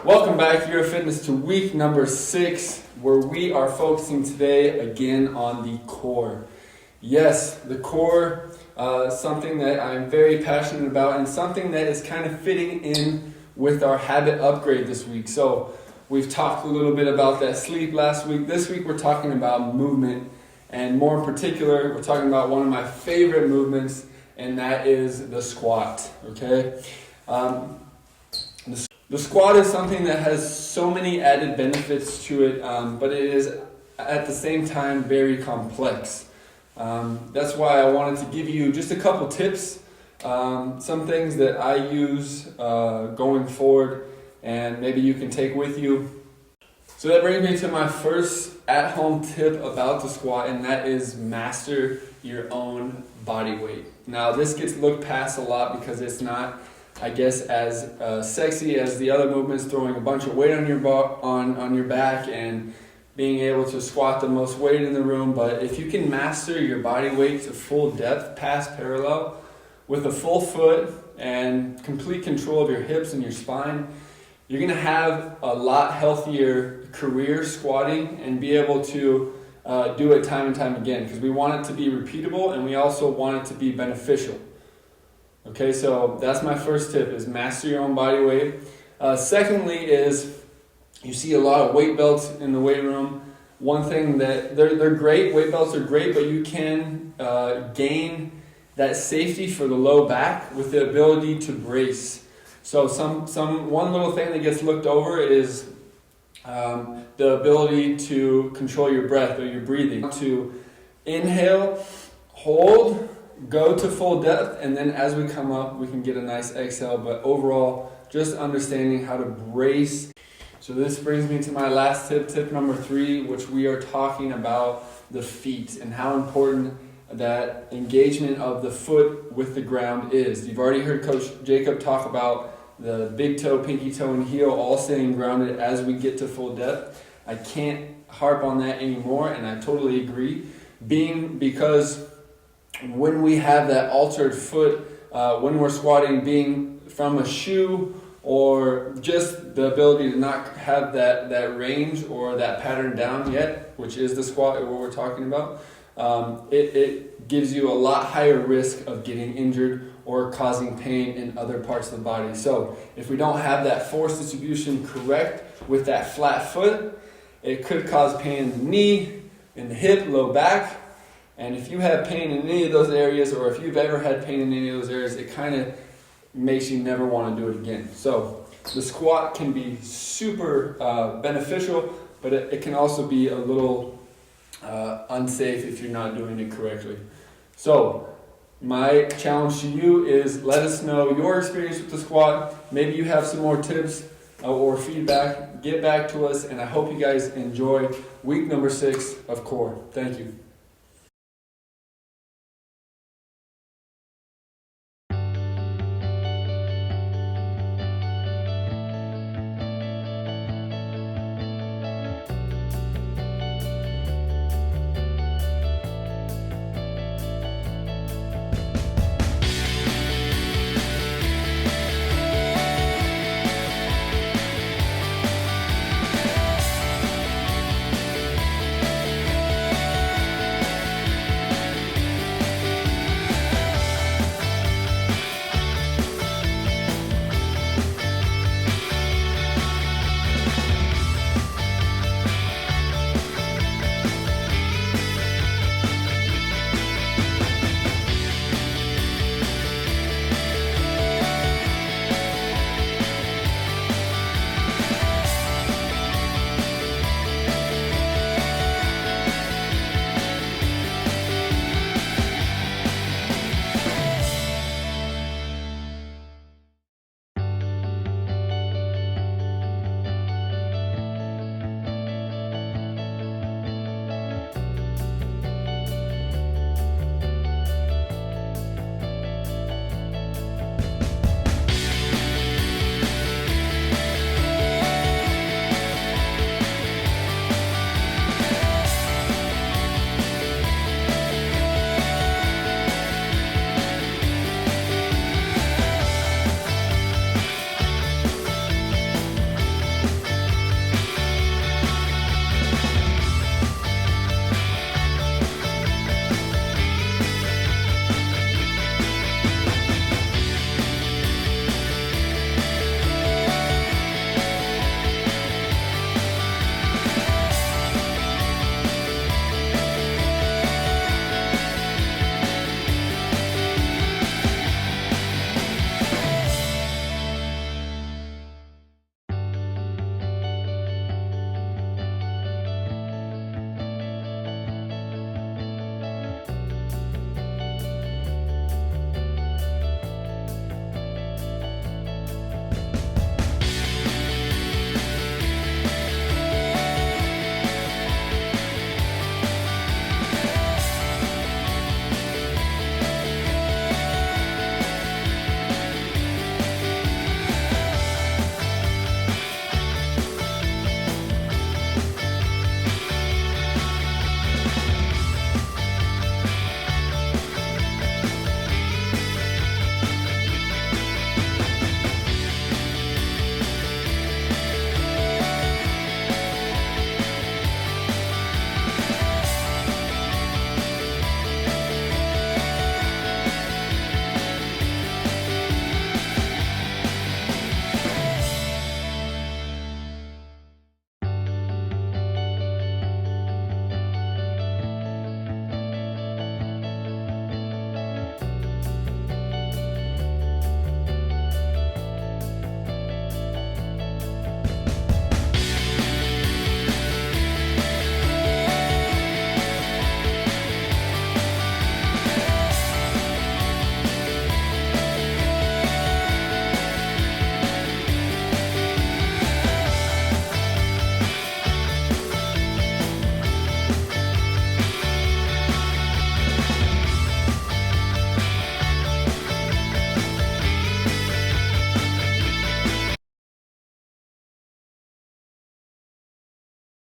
Welcome back, Your Fitness, to week number 6, where we are focusing today again on the core. Yes, the core, something that I'm very passionate about and something that is kind of fitting in with our habit upgrade this week. So we've talked a little bit about that sleep last week. This week we're talking about movement, and more in particular, we're talking about one of my favorite movements, and that is the squat, okay? The squat is something that has so many added benefits to it, but it is at the same time very complex. That's why I wanted to give you just a couple tips, some things that I use going forward, and maybe you can take with you. So that brings me to my first at-home tip about the squat, and that is master your own body weight. Now this gets looked past a lot because it's not, I guess, as sexy as the other movements, throwing a bunch of weight on your back and being able to squat the most weight in the room. But if you can master your body weight to full depth past parallel with a full foot and complete control of your hips and your spine, you're going to have a lot healthier career squatting and be able to do it time and time again, because we want it to be repeatable and we also want it to be beneficial. Okay, so that's my first tip, is master your own body weight. Secondly is, you see a lot of weight belts in the weight room. One thing that they're great, weight belts are great, but you can gain that safety for the low back with the ability to brace. So one little thing that gets looked over is the ability to control your breath or your breathing. To inhale, hold, go to full depth, and then as we come up, we can get a nice exhale. But overall, just understanding how to brace. So this brings me to my last tip number 3, which we are talking about the feet and how important that engagement of the foot with the ground is. You've already heard Coach Jacob talk about the big toe, pinky toe, and heel all staying grounded as we get to full depth. I can't harp on that anymore, and I totally agree. Because when we have that altered foot, when we're squatting, being from a shoe or just the ability to not have that range or that pattern down yet, which is the squat, what we're talking about, it gives you a lot higher risk of getting injured or causing pain in other parts of the body. So if we don't have that force distribution correct with that flat foot, it could cause pain in the knee, in the hip, low back. And if you have pain in any of those areas, or if you've ever had pain in any of those areas, it kind of makes you never want to do it again. So the squat can be super beneficial, but it can also be a little unsafe if you're not doing it correctly. So my challenge to you is, let us know your experience with the squat. Maybe you have some more tips or feedback. Get back to us, and I hope you guys enjoy week number 6 of core. Thank you.